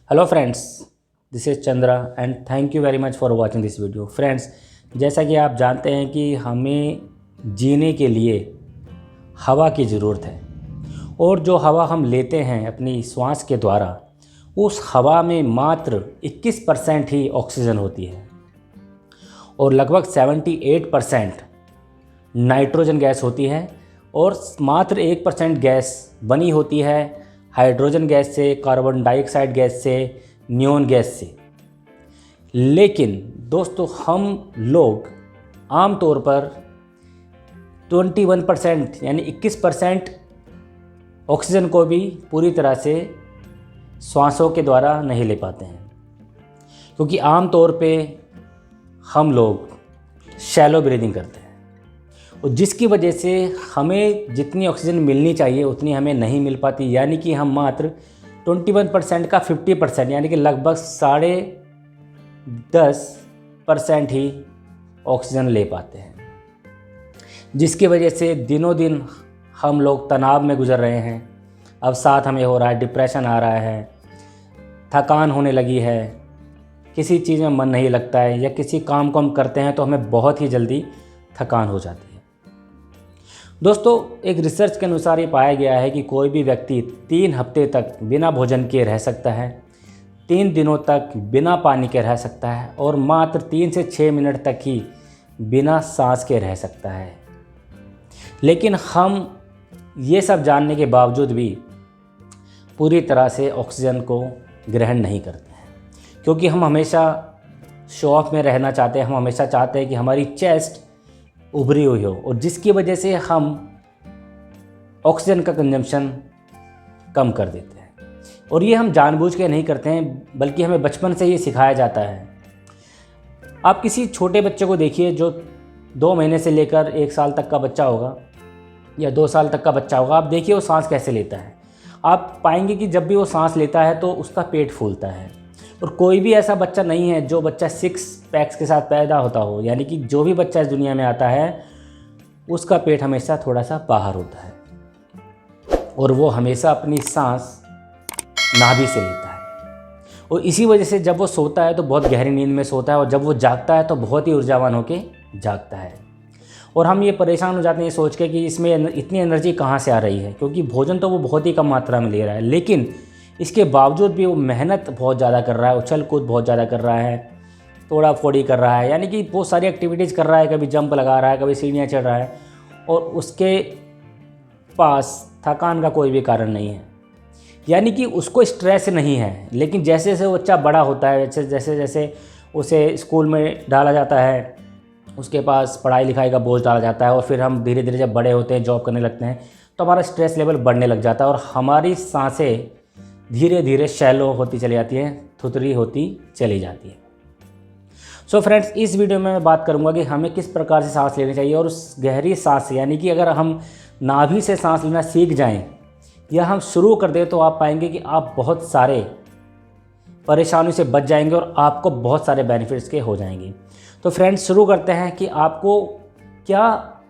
Hello friends, this is Chandra and thank you very much for watching this video. Friends, जैसा कि आप जानते हैं कि हमें जीने के लिए हवा की ज़रूरत है और जो हवा हम लेते हैं अपनी श्वास के द्वारा, उस हवा में मात्र 21% ही ऑक्सीजन होती है और लगभग 78% नाइट्रोजन गैस होती है और मात्र 1% गैस बनी होती है हाइड्रोजन गैस से, कार्बन डाइऑक्साइड गैस से, नियॉन गैस से। लेकिन दोस्तों, हम लोग आमतौर पर 21% यानी 21% ऑक्सीजन को भी पूरी तरह से श्वासों के द्वारा नहीं ले पाते हैं, क्योंकि आमतौर पे हम लोग शैलो ब्रीदिंग करते हैं और जिसकी वजह से हमें जितनी ऑक्सीजन मिलनी चाहिए उतनी हमें नहीं मिल पाती। यानी कि हम मात्र 21% का 50% यानी कि लगभग 10.5% ही ऑक्सीजन ले पाते हैं, जिसकी वजह से दिनों दिन हम लोग तनाव में गुजर रहे हैं। अब साथ हमें हो रहा है डिप्रेशन आ रहा है, थकान होने लगी है, किसी चीज़ में मन नहीं लगता है या किसी काम को हम करते हैं तो हमें बहुत ही जल्दी थकान हो जाती है। दोस्तों, एक रिसर्च के अनुसार ये पाया गया है कि कोई भी व्यक्ति 3 हफ्ते तक बिना भोजन के रह सकता है, 3 दिनों तक बिना पानी के रह सकता है और मात्र 3 से 6 मिनट तक ही बिना सांस के रह सकता है। लेकिन हम ये सब जानने के बावजूद भी पूरी तरह से ऑक्सीजन को ग्रहण नहीं करते हैं, क्योंकि हम हमेशा शो ऑफ में रहना चाहते हैं। हम हमेशा चाहते हैं कि हमारी चेस्ट उभरी हुई हो और जिसकी वजह से हम ऑक्सीजन का कंजम्पशन कम कर देते हैं। और ये हम जानबूझ के नहीं करते हैं, बल्कि हमें बचपन से ये सिखाया जाता है। आप किसी छोटे बच्चे को देखिए जो 2 महीने से लेकर 1 साल तक का बच्चा होगा या 2 साल तक का बच्चा होगा, आप देखिए वो सांस कैसे लेता है। आप पाएंगे कि जब भी वो सांस लेता है तो उसका पेट फूलता है। और कोई भी ऐसा बच्चा नहीं है जो बच्चा 6 पैक्स के साथ पैदा होता हो, यानी कि जो भी बच्चा इस दुनिया में आता है उसका पेट हमेशा थोड़ा सा बाहर होता है और वो हमेशा अपनी सांस नाभि से लेता है। और इसी वजह से जब वो सोता है तो बहुत गहरी नींद में सोता है और जब वो जागता है तो बहुत ही ऊर्जावान होकर जागता है। और हम ये परेशान हो जाते हैं ये सोच के कि इसमें इतनी एनर्जी कहाँ से आ रही है, क्योंकि भोजन तो वो बहुत ही कम मात्रा में ले रहा है, लेकिन इसके बावजूद भी वो मेहनत बहुत ज़्यादा कर रहा है, उछल कूद बहुत ज़्यादा कर रहा है, तोड़ा फोड़ी कर रहा है, यानी कि बहुत सारी एक्टिविटीज़ कर रहा है, कभी जंप लगा रहा है, कभी सीढ़ियाँ चढ़ रहा है और उसके पास थकान का कोई भी कारण नहीं है। यानी कि उसको स्ट्रेस नहीं है। लेकिन जैसे जैसे वो बच्चा बड़ा होता है, जैसे जैसे उसे स्कूल में डाला जाता है, उसके पास पढ़ाई लिखाई का बोझ डाला जाता है और फिर हम धीरे धीरे जब बड़े होते हैं, जॉब करने लगते हैं, तो हमारा स्ट्रेस लेवल बढ़ने लग जाता है और हमारी सांसें धीरे धीरे शैलो होती चली जाती है, थुतरी होती चली जाती है। सो फ्रेंड्स, इस वीडियो में मैं बात करूंगा कि हमें किस प्रकार से सांस लेनी चाहिए और उस गहरी सांस, यानी कि अगर हम नाभि से सांस लेना सीख जाएं या हम शुरू कर दें तो आप पाएंगे कि आप बहुत सारे परेशानियों से बच जाएंगे और आपको बहुत सारे बेनिफिट्स के हो जाएंगे। तो फ्रेंड्स, शुरू करते हैं कि आपको क्या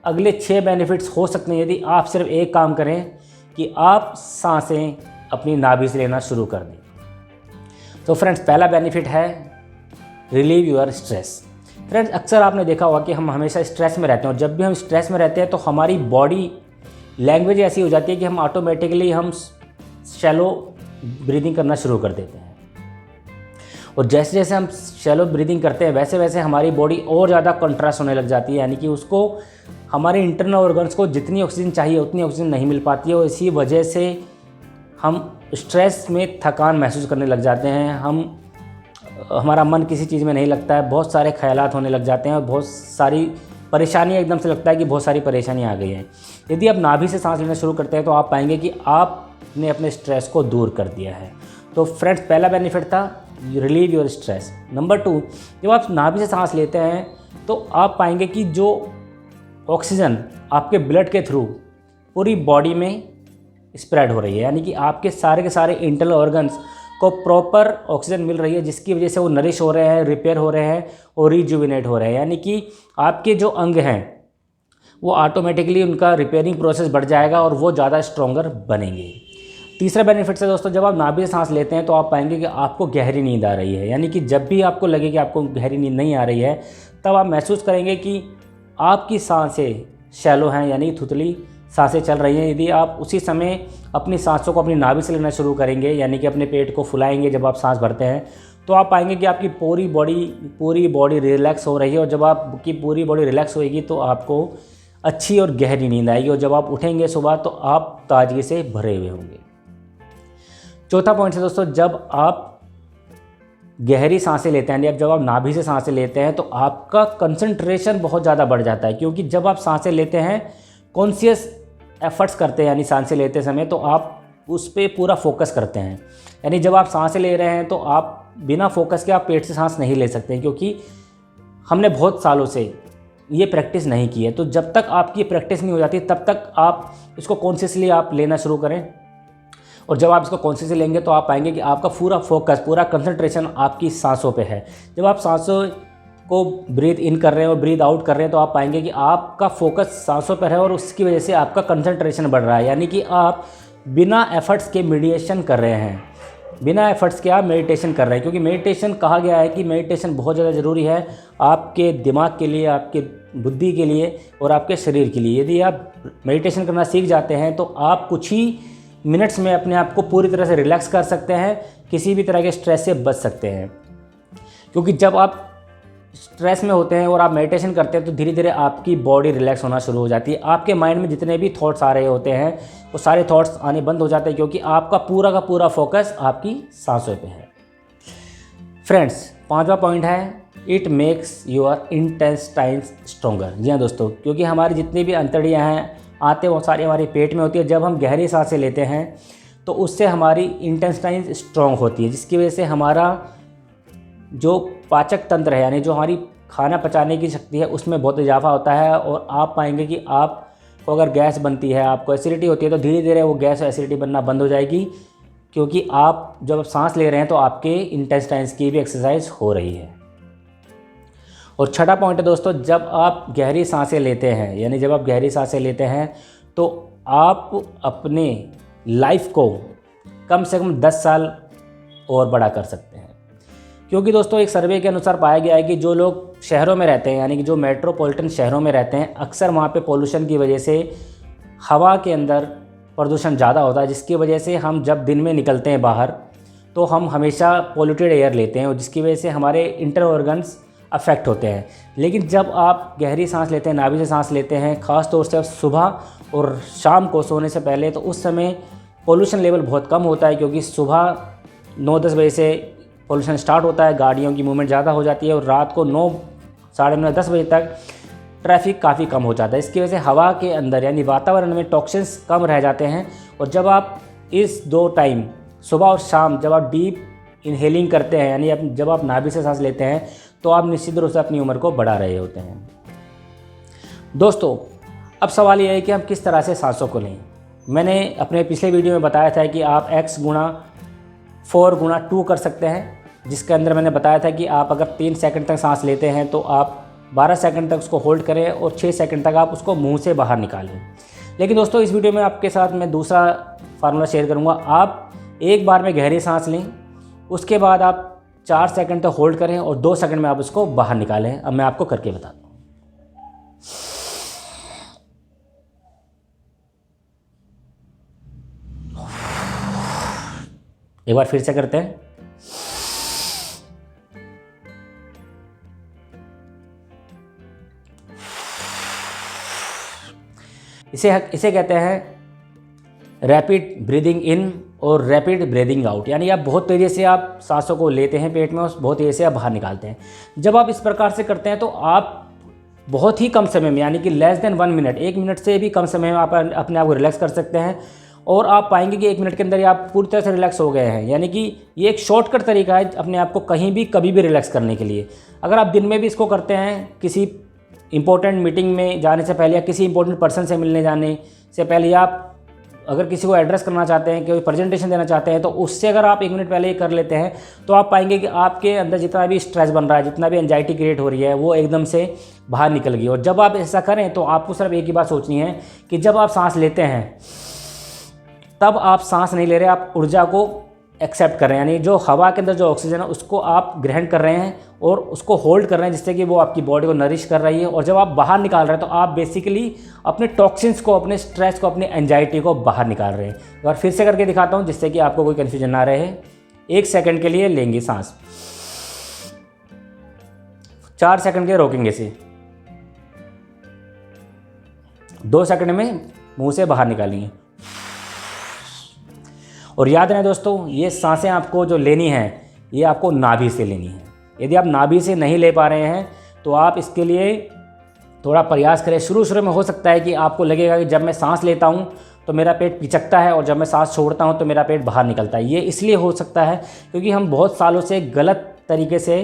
अगले 6 बेनिफिट्स हो सकते हैं यदि आप सिर्फ एक काम करें कि आप सांसें अपनी नाभि से लेना शुरू कर दें। तो फ्रेंड्स, पहला बेनिफिट है रिलीव योर स्ट्रेस। फ्रेंड्स, अक्सर आपने देखा होगा कि हम हमेशा स्ट्रेस में रहते हैं और जब भी हम स्ट्रेस में रहते हैं तो हमारी बॉडी लैंग्वेज ऐसी हो जाती है कि हम ऑटोमेटिकली हम शैलो ब्रीदिंग करना शुरू कर देते हैं। और जैसे जैसे हम शैलो ब्रीदिंग करते हैं वैसे वैसे हमारी बॉडी और ज़्यादा कंट्रास्ट होने लग जाती है, यानी कि उसको हमारे इंटरनल ऑर्गन्स को जितनी ऑक्सीजन चाहिए उतनी ऑक्सीजन नहीं मिल पाती है और इसी वजह से हम स्ट्रेस में थकान महसूस करने लग जाते हैं। हमारा मन किसी चीज़ में नहीं लगता है, बहुत सारे ख्यालात होने लग जाते हैं और बहुत सारी परेशानियाँ, एकदम से लगता है कि बहुत सारी परेशानियाँ आ गई हैं। यदि आप नाभि से सांस लेना शुरू करते हैं तो आप पाएंगे कि आपने अपने स्ट्रेस को दूर कर दिया है। तो फ्रेंड्स, पहला बेनिफिट था रिलीव योर स्ट्रेस। नंबर 2, जब आप नाभि से सांस लेते हैं तो आप पाएंगे कि जो ऑक्सीजन आपके ब्लड के थ्रू पूरी बॉडी में स्प्रेड हो रही है, यानी कि आपके सारे के सारे इंटरनल ऑर्गन्स को प्रॉपर ऑक्सीजन मिल रही है, जिसकी वजह से वो नरिश हो रहे हैं, रिपेयर हो रहे हैं और रिजुविनेट हो रहे हैं। यानी कि आपके जो अंग हैं वो ऑटोमेटिकली उनका रिपेयरिंग प्रोसेस बढ़ जाएगा और वो ज़्यादा स्ट्रॉन्गर बनेंगे। तीसरा बेनिफिट है दोस्तों, जब आप नाभि से सांस लेते हैं तो आप पाएंगे कि आपको गहरी नींद आ रही है। यानी कि जब भी आपको लगे कि आपको गहरी नींद नहीं आ रही है, तब आप महसूस करेंगे कि आपकी सांसें शैलो हैं, यानी थुतली सांसें चल रही हैं। यदि आप उसी समय अपनी सांसों को अपनी नाभि से लेना शुरू करेंगे, यानी कि अपने पेट को फुलाएंगे जब आप सांस भरते हैं, तो आप पाएंगे कि आपकी पूरी बॉडी रिलैक्स हो रही है। और जब आपकी पूरी बॉडी रिलैक्स होएगी तो आपको अच्छी और गहरी नींद आएगी, और जब आप उठेंगे सुबह तो आप ताजगी से भरे हुए होंगे। चौथा पॉइंट है दोस्तों, जब आप गहरी सांसें लेते हैं, जब आप नाभि से सांसें लेते हैं तो आपका कंसंट्रेशन बहुत ज़्यादा बढ़ जाता है। क्योंकि जब आप सांसें लेते हैं, कॉन्शियस एफर्ट्स करते हैं, यानी सांसें लेते समय तो आप उस पर पूरा फोकस करते हैं। यानी जब आप सांसें ले रहे हैं तो आप बिना फोकस के आप पेट से सांस नहीं ले सकते, क्योंकि हमने बहुत सालों से ये प्रैक्टिस नहीं की है। तो जब तक आपकी प्रैक्टिस नहीं हो जाती तब तक आप इसको कॉन्शियसली आप लेना शुरू करें, और जब आप इसको कॉन्शियसली लेंगे तो आप पाएंगे कि आपका पूरा फोकस, पूरा कंसंट्रेशन आपकी सांसों पे है। जब आप सांसों को ब्रीथ इन कर रहे हैं और ब्रीथ आउट कर रहे हैं तो आप पाएंगे कि आपका फोकस सांसों पर है, और उसकी वजह से आपका कंसंट्रेशन बढ़ रहा है। यानी कि आप बिना एफर्ट्स के मेडिटेशन कर रहे हैं, बिना एफर्ट्स के आप मेडिटेशन कर रहे हैं। क्योंकि मेडिटेशन कहा गया है कि मेडिटेशन बहुत ज़्यादा ज़रूरी है आपके दिमाग के लिए, आपके बुद्धि के लिए और आपके शरीर के लिए। यदि आप मेडिटेशन करना सीख जाते हैं तो आप कुछ ही मिनट्स में अपने आप को पूरी तरह से रिलैक्स कर सकते हैं, किसी भी तरह के स्ट्रेस से बच सकते हैं। क्योंकि जब आप स्ट्रेस में होते हैं और आप मेडिटेशन करते हैं तो धीरे धीरे आपकी बॉडी रिलैक्स होना शुरू हो जाती है। आपके माइंड में जितने भी थॉट्स आ रहे होते हैं वो सारे थॉट्स आने बंद हो जाते हैं, क्योंकि आपका पूरा का पूरा फोकस आपकी सांसों पे है। फ्रेंड्स, पांचवा पॉइंट है, it makes your intestines stronger. जी हाँ दोस्तों, क्योंकि हमारी जितनी भी अंतड़ियाँ हैं आते वो सारी हमारे पेट में होती है। जब हम गहरी सांसें लेते हैं तो उससे हमारी इंटेस्टाइन स्ट्रॉन्ग होती है, जिसकी वजह से हमारा जो पाचक तंत्र है, यानी जो हमारी खाना पचाने की शक्ति है, उसमें बहुत इजाफा होता है। और आप पाएंगे कि आपको अगर गैस बनती है, आपको एसिडिटी होती है, तो धीरे धीरे वो गैस और एसिडिटी बनना बंद हो जाएगी। क्योंकि आप जब सांस ले रहे हैं तो आपके इंटेस्टाइन्स की भी एक्सरसाइज हो रही है। और छठा पॉइंट है दोस्तों, जब आप गहरी सांसें लेते हैं, यानी जब आप गहरी सांसें लेते हैं तो आप अपने लाइफ को कम से कम 10 साल और बड़ा कर सकते हैं। क्योंकि दोस्तों एक सर्वे के अनुसार पाया गया है कि जो लोग शहरों में रहते हैं, यानी कि जो मेट्रोपॉलिटन शहरों में रहते हैं, अक्सर वहाँ पे पोल्यूशन की वजह से हवा के अंदर प्रदूषण ज़्यादा होता है, जिसकी वजह से हम जब दिन में निकलते हैं बाहर तो हम हमेशा पॉल्यूटेड एयर लेते हैं, और जिसकी वजह से हमारे इंटर ऑर्गन्स अफेक्ट होते हैं। लेकिन जब आप गहरी सांस लेते हैं, नाभि से सांस लेते हैं, ख़ास तौर से सुबह और शाम को सोने से पहले, तो उस समय पोल्यूशन लेवल बहुत कम होता है। क्योंकि सुबह 9-10 बजे से पोल्यूशन स्टार्ट होता है, गाड़ियों की मूवमेंट ज़्यादा हो जाती है, और रात को 9, साढ़े 9, 10 बजे तक ट्रैफिक काफ़ी कम हो जाता है। इसकी वजह से हवा के अंदर यानी वातावरण में टॉक्सिन्स कम रह जाते हैं। और जब आप इस 2 टाइम सुबह और शाम जब आप डीप इनहेलिंग करते हैं, यानी जब आप नाभि से सांस लेते हैं, तो आप निश्चित रूप से अपनी उम्र को बढ़ा रहे होते हैं। दोस्तों, अब सवाल यह है कि हम किस तरह से सांसों को लें। मैंने अपने पिछले वीडियो में बताया था कि आप x गुणा 4 गुणा 2 कर सकते हैं, जिसके अंदर मैंने बताया था कि आप अगर 3 सेकंड तक सांस लेते हैं तो आप 12 सेकंड तक उसको होल्ड करें और 6 सेकंड तक आप उसको मुंह से बाहर निकालें। लेकिन दोस्तों इस वीडियो में आपके साथ मैं दूसरा फार्मूला शेयर करूँगा। आप एक बार में गहरी सांस लें, उसके बाद आप 4 सेकंड तक होल्ड करें और 2 सेकंड में आप उसको बाहर निकालें। अब मैं आपको करके बताता हूँ। एक बार फिर से करते हैं। इसे कहते हैं रैपिड ब्रीदिंग इन और रैपिड ब्रीदिंग आउट। यानी आप बहुत तेज़ी से आप सांसों को लेते हैं पेट में और बहुत तेज़ी से आप बाहर निकालते हैं। जब आप इस प्रकार से करते हैं तो आप बहुत ही कम समय में, यानी कि लेस देन 1 मिनट, 1 मिनट से भी कम समय में आप अपने आप को रिलैक्स कर सकते हैं। और आप पाएंगे कि 1 मिनट के अंदर ही आप पूरी तरह से रिलैक्स हो गए हैं। यानी कि ये एक शॉर्टकट तरीका है अपने आप को कहीं भी कभी भी रिलैक्स करने के लिए। अगर आप दिन में भी इसको करते हैं, किसी इंपॉर्टेंट मीटिंग में जाने से पहले या किसी इंपॉर्टेंट पर्सन से मिलने जाने से पहले, या आप अगर किसी को एड्रेस करना चाहते हैं, कोई प्रेजेंटेशन देना चाहते हैं, तो उससे अगर आप 1 मिनट पहले ही कर लेते हैं तो आप पाएंगे कि आपके अंदर जितना भी स्ट्रेस बन रहा है, जितना भी एंजाइटी क्रिएट हो रही है, वो एकदम से बाहर निकल गई। और जब आप ऐसा करें तो आपको सिर्फ एक ही बात सोचनी है कि जब आप सांस लेते हैं तब आप सांस नहीं ले रहे, आप ऊर्जा को एक्सेप्ट कर रहे हैं, यानी जो हवा के अंदर जो ऑक्सीजन है उसको आप ग्रहण कर रहे हैं और उसको होल्ड कर रहे हैं, जिससे कि वो आपकी बॉडी को नरिश कर रही है। और जब आप बाहर निकाल रहे हैं तो आप बेसिकली अपने टॉक्सिन्स को, अपने स्ट्रेस को, अपनी एंजाइटी को बाहर निकाल रहे हैं। एक बार फिर से करके दिखाता हूँ जिससे कि आपको कोई कन्फ्यूजन ना रहे। 1 सेकंड के लिए लेंगे सांस, 4 सेकंड के रोकेंगे इसे, 2 सेकंड में मुंह से बाहर निकालेंगे। और याद रहे दोस्तों, ये सांसें आपको जो लेनी है ये आपको नाभि से लेनी है। यदि आप नाभि से नहीं ले पा रहे हैं तो आप इसके लिए थोड़ा प्रयास करें। शुरू में हो सकता है कि आपको लगेगा कि जब मैं सांस लेता हूँ तो मेरा पेट पिचकता है और जब मैं सांस छोड़ता हूँ तो मेरा पेट बाहर निकलता है। ये इसलिए हो सकता है क्योंकि हम बहुत सालों से गलत तरीके से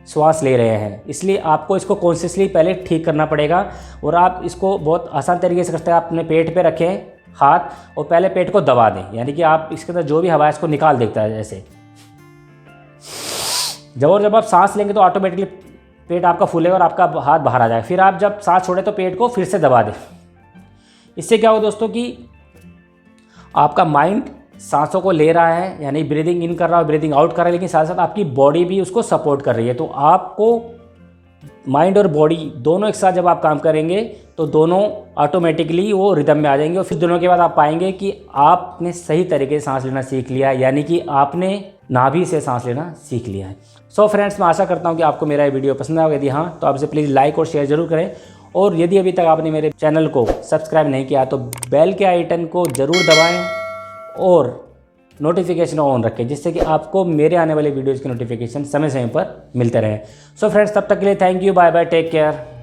श्वास ले रहे हैं, इसलिए आपको इसको कॉन्शियसली पहले ठीक करना पड़ेगा। और आप इसको बहुत आसान तरीके से कर सकते हैं। आप अपने पेट पे रखें हाथ और पहले पेट को दबा दें, यानी कि आप इसके अंदर जो भी हवा है इसको निकाल देता है जैसे। जब आप सांस लेंगे तो ऑटोमेटिकली पेट आपका फूलेगा और आपका हाथ बाहर आ जाएगा। फिर आप जब सांस छोड़ें तो पेट को फिर से दबा दें। इससे क्या होगा दोस्तों कि आपका माइंड सांसों को ले रहा है, यानी ब्रीदिंग इन कर रहा है, ब्रीदिंग आउट कर रहा है, लेकिन साथ साथ आपकी बॉडी भी उसको सपोर्ट कर रही है। तो आपको माइंड और बॉडी दोनों एक साथ जब आप काम करेंगे तो दोनों ऑटोमेटिकली वो रिदम में आ जाएंगे। और फिर दोनों के बाद आप पाएंगे कि आपने सही तरीके से सांस लेना सीख लिया है, यानी कि आपने नाभि से सांस लेना सीख लिया है। सो फ्रेंड्स, मैं आशा करता हूँ कि आपको मेरा ये वीडियो पसंद आएगा। यदि हाँ तो आपसे प्लीज़ लाइक और शेयर जरूर करें। और यदि अभी तक आपने मेरे चैनल को सब्सक्राइब नहीं किया तो बेल के आइकन को ज़रूर दबाएँ और नोटिफिकेशन ऑन रखें, जिससे कि आपको मेरे आने वाले वीडियोज़ के नोटिफिकेशन समय समय पर मिलते रहें। सो फ्रेंड्स, तब तक के लिए thank you, bye bye, take care.